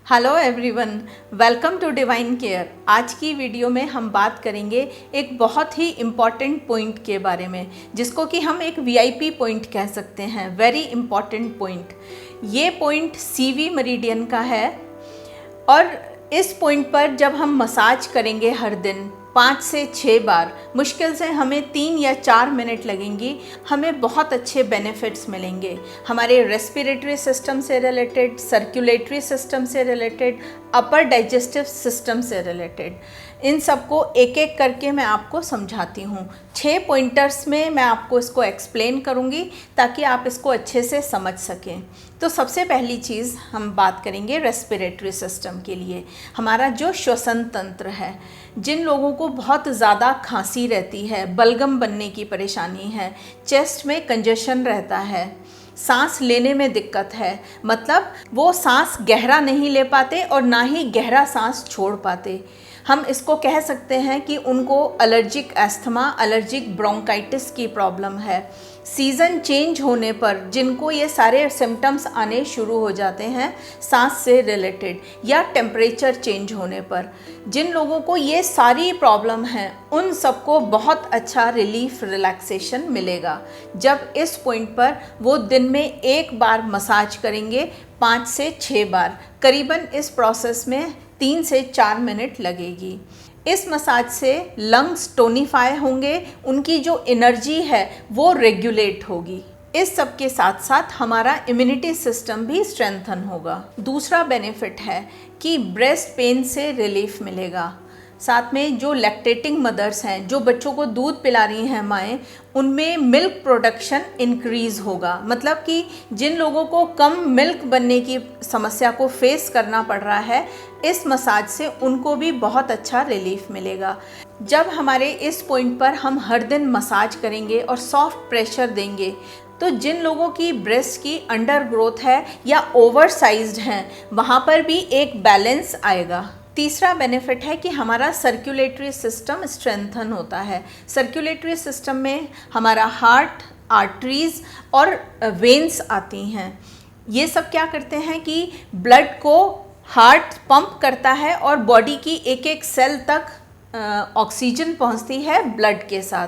Hello everyone, welcome to divine care. आज की video में हम बात करेंगे एक बहुत ही इम्पॉर्टेंट पॉइंट के बारे में, जिसको कि हम एक वीआईपी पॉइंट कह सकते हैं, वेरी इम्पॉर्टेंट पॉइंट। ये पॉइंट सीवी मेरिडियन का है और इस पॉइंट पर जब हम मसाज करेंगे हर दिन 5 से 6 बार, मुश्किल से हमें 3 या 4 मिनट लगेंगी, हमें बहुत अच्छे बेनिफिट्स मिलेंगे। हमारे रेस्पिरेटरी सिस्टम से रिलेटेड, सर्कुलेटरी सिस्टम से रिलेटेड, अपर डाइजेस्टिव सिस्टम से रिलेटेड, इन सबको एक एक करके मैं आपको समझाती हूँ। 6 पॉइंटर्स में मैं आपको इसको एक्सप्लेन करूँगी ताकि आप इसको अच्छे से समझ सकें। तो सबसे पहली चीज़ हम बात करेंगे रेस्पिरेटरी सिस्टम के लिए। हमारा जो श्वसन तंत्र है, जिन लोगों को बहुत ज़्यादा खांसी रहती है, बलगम बनने की परेशानी है, चेस्ट में कंजेशन रहता है, सांस लेने में दिक्कत है, मतलब वो सांस गहरा नहीं ले पाते और ना ही गहरा सांस छोड़ पाते, हम इसको कह सकते हैं कि उनको एलर्जिक एस्थमा, एलर्जिक ब्रोंकाइटिस की प्रॉब्लम है। सीज़न चेंज होने पर जिनको ये सारे सिम्टम्स आने शुरू हो जाते हैं सांस से रिलेटेड, या टेम्परेचर चेंज होने पर, जिन लोगों को ये सारी प्रॉब्लम हैं, उन सबको बहुत अच्छा रिलीफ, रिलैक्सेशन मिलेगा जब इस पॉइंट पर वो दिन में 1 बार मसाज करेंगे 5 से 6 बार। करीबन इस प्रोसेस में 3 से 4 मिनट लगेगी। इस मसाज से लंग्स टोनिफाई होंगे, उनकी जो एनर्जी है वो रेगुलेट होगी। इस सब के साथ साथ हमारा इम्यूनिटी सिस्टम भी स्ट्रेंथन होगा। दूसरा बेनिफिट है कि ब्रेस्ट पेन से रिलीफ मिलेगा। साथ में जो लैक्टेटिंग मदर्स हैं, जो बच्चों को दूध पिला रही हैं माएँ, उनमें मिल्क प्रोडक्शन इंक्रीज़ होगा। मतलब कि जिन लोगों को कम मिल्क बनने की समस्या को फेस करना पड़ रहा है, इस मसाज से उनको भी बहुत अच्छा रिलीफ मिलेगा। जब हमारे इस पॉइंट पर हम हर दिन मसाज करेंगे और सॉफ्ट प्रेशर देंगे, तो जिन लोगों की ब्रेस्ट की अंडर ग्रोथ है या ओवर साइज्ड हैं, वहाँ पर भी एक बैलेंस आएगा। तीसरा बेनिफिट है कि हमारा सर्कुलेटरी सिस्टम स्ट्रेंथन होता है। सर्कुलेटरी सिस्टम में हमारा हार्ट, आर्टरीज और वेन्स आती हैं। ये सब क्या करते हैं कि ब्लड को हार्ट पंप करता है और बॉडी की एक एक सेल तक ऑक्सीजन पहुंचती है ब्लड के साथ।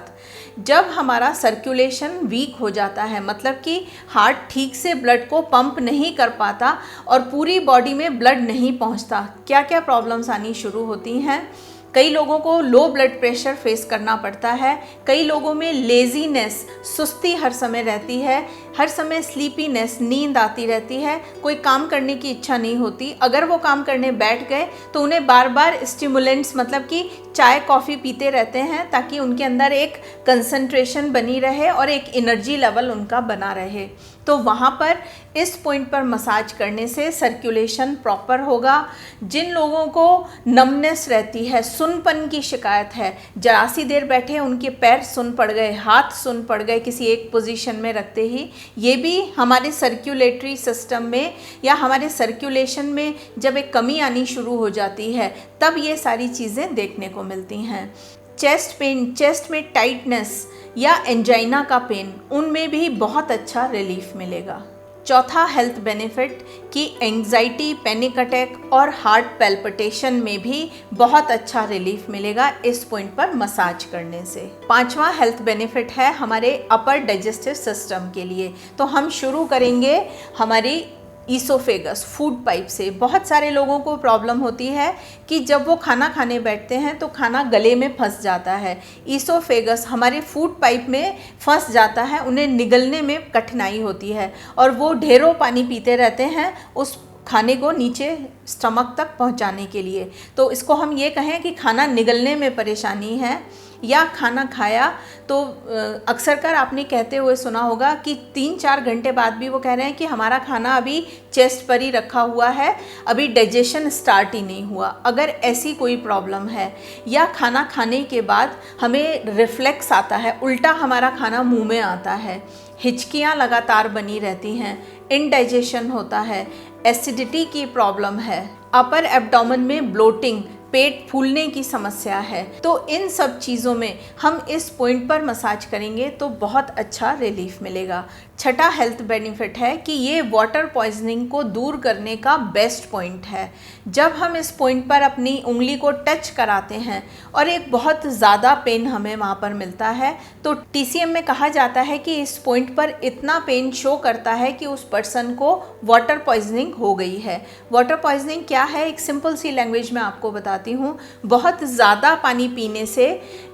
जब हमारा सर्कुलेशन वीक हो जाता है, मतलब कि हार्ट ठीक से ब्लड को पंप नहीं कर पाता और पूरी बॉडी में ब्लड नहीं पहुंचता, क्या क्या प्रॉब्लम्स आनी शुरू होती हैं। कई लोगों को लो ब्लड प्रेशर फेस करना पड़ता है, कई लोगों में लेज़ीनेस, सुस्ती हर समय रहती है, हर समय स्लीपीनेस, नींद आती रहती है, कोई काम करने की इच्छा नहीं होती। अगर वो काम करने बैठ गए तो उन्हें बार बार स्टिमुलेंट्स, मतलब कि चाय कॉफ़ी पीते रहते हैं ताकि उनके अंदर एक कंसंट्रेशन बनी रहे और एक एनर्जी लेवल उनका बना रहे। तो वहाँ पर इस पॉइंट पर मसाज करने से सर्कुलेशन प्रॉपर होगा। जिन लोगों को नमनेस रहती है, सुनपन की शिकायत है, जरा सी देर बैठे उनके पैर सुन पड़ गए, हाथ सुन पड़ गए किसी एक पोजीशन में रखते ही, ये भी हमारे सर्कुलेटरी सिस्टम में या हमारे सर्कुलेशन में जब एक कमी आनी शुरू हो जाती है, तब ये सारी चीज़ें देखने को मिलती हैं। चेस्ट पेन, चेस्ट में टाइटनेस या एंजाइना का पेन, उनमें भी बहुत अच्छा रिलीफ मिलेगा। चौथा हेल्थ बेनिफिट कि एंग्जाइटी, पैनिक अटैक और हार्ट पैल्पिटेशन में भी बहुत अच्छा रिलीफ मिलेगा इस पॉइंट पर मसाज करने से। पांचवा हेल्थ बेनिफिट है हमारे अपर डाइजेस्टिव सिस्टम के लिए। तो हम शुरू करेंगे हमारी ईसोफेगस, फूड पाइप से। बहुत सारे लोगों को प्रॉब्लम होती है कि जब वो खाना खाने बैठते हैं तो खाना गले में फंस जाता है। ईसोफेगस हमारे फूड पाइप में फंस जाता है, उन्हें निगलने में कठिनाई होती है और वो ढेरों पानी पीते रहते हैं उस खाने को नीचे स्टमक तक पहुंचाने के लिए। तो इसको हम ये कहें कि खाना निगलने में परेशानी है या खाना खाया तो अक्सर कर आपने कहते हुए सुना होगा कि 3-4 घंटे बाद भी वो कह रहे हैं कि हमारा खाना अभी चेस्ट पर ही रखा हुआ है, अभी डाइजेशन स्टार्ट ही नहीं हुआ। अगर ऐसी कोई प्रॉब्लम है या खाना खाने के बाद हमें रिफ्लेक्स आता है, उल्टा हमारा खाना मुंह में आता है, हिचकियाँ लगातार बनी रहती हैं, इनडाइजेशन होता है, एसिडिटी की प्रॉब्लम है, अपर एब्डोमेन में ब्लोटिंग, पेट फूलने की समस्या है, तो इन सब चीज़ों में हम इस पॉइंट पर मसाज करेंगे तो बहुत अच्छा रिलीफ मिलेगा। छठा हेल्थ बेनिफिट है कि ये वाटर पॉइजनिंग को दूर करने का बेस्ट पॉइंट है। जब हम इस पॉइंट पर अपनी उंगली को टच कराते हैं और एक बहुत ज़्यादा पेन हमें वहाँ पर मिलता है, तो TCM में कहा जाता है कि इस पॉइंट पर इतना पेन शो करता है कि उस पर्सन को वाटर पॉइजनिंग हो गई है। वाटर पॉइजनिंग क्या है, एक सिंपल सी लैंग्वेज में आपको बताती हूँ। बहुत ज़्यादा पानी पीने से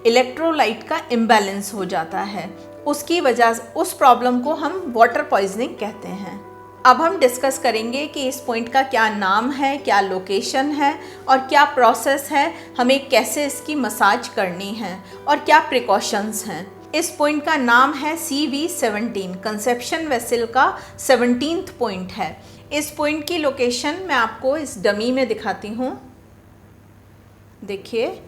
इलेक्ट्रोलाइट का इम्बैलेंस हो जाता है, उसकी वजह से उस प्रॉब्लम को हम वाटर पॉइजनिंग कहते हैं। अब हम डिस्कस करेंगे कि इस पॉइंट का क्या नाम है, क्या लोकेशन है और क्या प्रोसेस है, हमें कैसे इसकी मसाज करनी है और क्या प्रिकॉशंस हैं। इस पॉइंट का नाम है CV17, कंसेप्शन वेसल का 17th पॉइंट है। इस पॉइंट की लोकेशन मैं आपको इस डमी में दिखाती हूँ। देखिए,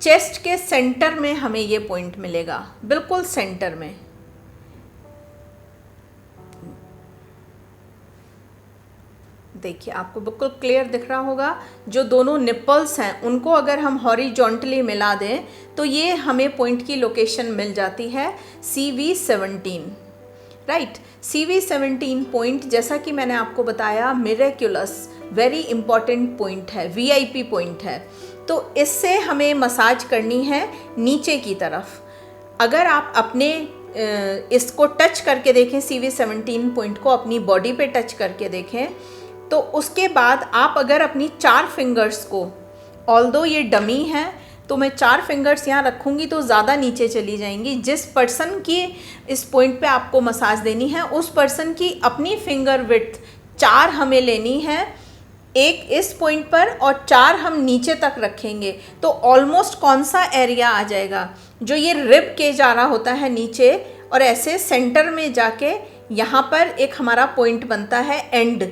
चेस्ट के सेंटर में हमें ये पॉइंट मिलेगा, बिल्कुल सेंटर में। देखिए, आपको बिल्कुल क्लियर दिख रहा होगा। जो दोनों निपल्स हैं उनको अगर हम हॉरिजॉन्टली मिला दें तो ये हमें पॉइंट की लोकेशन मिल जाती है CV17, राइट। CV17 पॉइंट, जैसा कि मैंने आपको बताया, मिरेक्युलस वेरी इंपॉर्टेंट पॉइंट है, VIP पॉइंट है। तो इससे हमें मसाज करनी है नीचे की तरफ। अगर आप अपने इसको टच करके देखें, CV17 पॉइंट को अपनी बॉडी पे टच करके देखें, तो उसके बाद आप अगर अपनी 4 फिंगर्स को, ऑल्दो ये डमी है तो मैं 4 फिंगर्स यहाँ रखूँगी तो ज़्यादा नीचे चली जाएंगी। जिस पर्सन की इस पॉइंट पे आपको मसाज देनी है उस पर्सन की अपनी फिंगर विड्थ 4 हमें लेनी है, एक इस पॉइंट पर और 4 हम नीचे तक रखेंगे। तो ऑलमोस्ट कौन सा एरिया आ जाएगा, जो ये रिब केज आ रहा होता है नीचे, और ऐसे सेंटर में जाके यहाँ पर एक हमारा पॉइंट बनता है एंड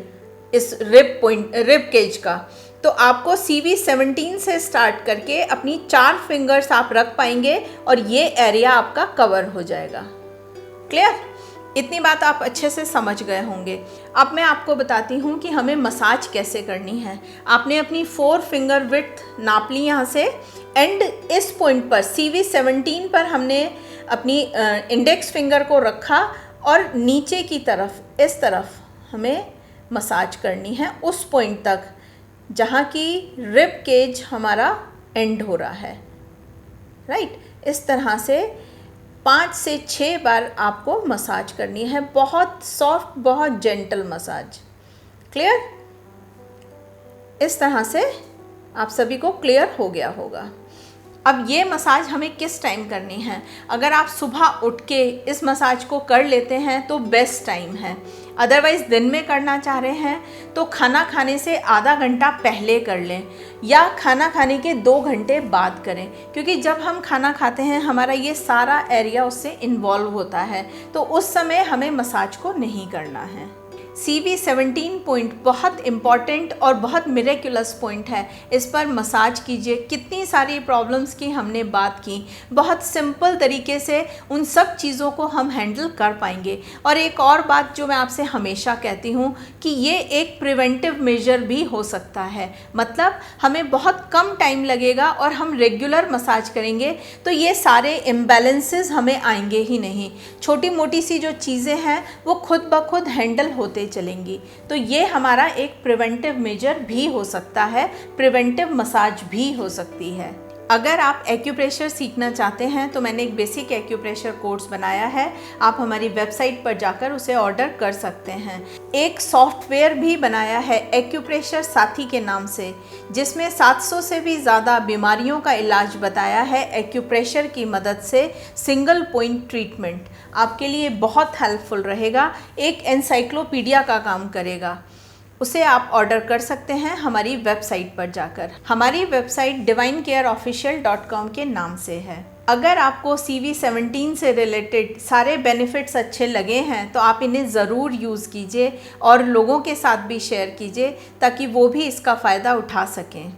इस रिब केज का। तो आपको CV17 से स्टार्ट करके अपनी 4 फिंगर्स आप रख पाएंगे और ये एरिया आपका कवर हो जाएगा। क्लियर? इतनी बात आप अच्छे से समझ गए होंगे। अब मैं आपको बताती हूँ कि हमें मसाज कैसे करनी है। आपने अपनी 4 फिंगर विड्थ नाप ली यहाँ से, एंड इस पॉइंट पर CV17 पर हमने अपनी इंडेक्स फिंगर को रखा और नीचे की तरफ इस तरफ हमें मसाज करनी है उस पॉइंट तक जहाँ की रिब केज हमारा एंड हो रहा है, राइट। इस तरह से 5 से 6 बार आपको मसाज करनी है, बहुत सॉफ्ट, बहुत जेंटल मसाज। क्लियर? इस तरह से आप सभी को क्लियर हो गया होगा। अब ये मसाज हमें किस टाइम करनी है? अगर आप सुबह उठ के इस मसाज को कर लेते हैं तो बेस्ट टाइम है। अदरवाइज़ दिन में करना चाह रहे हैं तो खाना खाने से आधा घंटा पहले कर लें या खाना खाने के 2 घंटे बाद करें, क्योंकि जब हम खाना खाते हैं हमारा ये सारा एरिया उससे इन्वॉल्व होता है, तो उस समय हमें मसाज को नहीं करना है। CV17 पॉइंट बहुत इम्पॉर्टेंट और बहुत मिरेक्युलस पॉइंट है। इस पर मसाज कीजिए। कितनी सारी प्रॉब्लम्स की हमने बात की, बहुत सिंपल तरीके से उन सब चीज़ों को हम हैंडल कर पाएंगे। और एक और बात जो मैं आपसे हमेशा कहती हूँ कि ये एक प्रिवेंटिव मेजर भी हो सकता है, मतलब हमें बहुत कम टाइम लगेगा और हम रेगुलर मसाज करेंगे तो ये सारे इम्बैलेंसेस हमें आएंगे ही नहीं। छोटी मोटी सी जो चीज़ें हैं वो खुद ब खुद हैंडल होते चलेंगी। तो ये हमारा एक प्रिवेंटिव मेजर भी हो सकता है, प्रिवेंटिव मसाज भी हो सकती है। अगर आप एक्यूप्रेशर सीखना चाहते हैं तो मैंने एक बेसिक एक्यूप्रेशर कोर्स बनाया है, आप हमारी वेबसाइट पर जाकर उसे ऑर्डर कर सकते हैं। एक सॉफ्टवेयर भी बनाया है एक्यूप्रेशर साथी के नाम से, जिसमें 700 से भी ज़्यादा बीमारियों का इलाज बताया है एक्यूप्रेशर की मदद से। सिंगल पॉइंट ट्रीटमेंट आपके लिए बहुत हेल्पफुल रहेगा, एक एनसाइक्लोपीडिया का काम करेगा। उसे आप ऑर्डर कर सकते हैं हमारी वेबसाइट पर जाकर। हमारी वेबसाइट divinecareofficial.com के नाम से है। अगर आपको CV17 से रिलेटेड सारे बेनिफिट्स अच्छे लगे हैं तो आप इन्हें ज़रूर यूज़ कीजिए और लोगों के साथ भी शेयर कीजिए ताकि वो भी इसका फ़ायदा उठा सकें।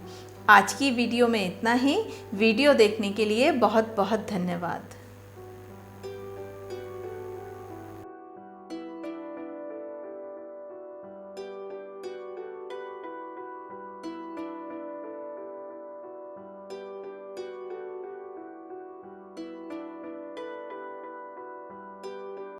आज की वीडियो में इतना ही। वीडियो देखने के लिए बहुत बहुत धन्यवाद।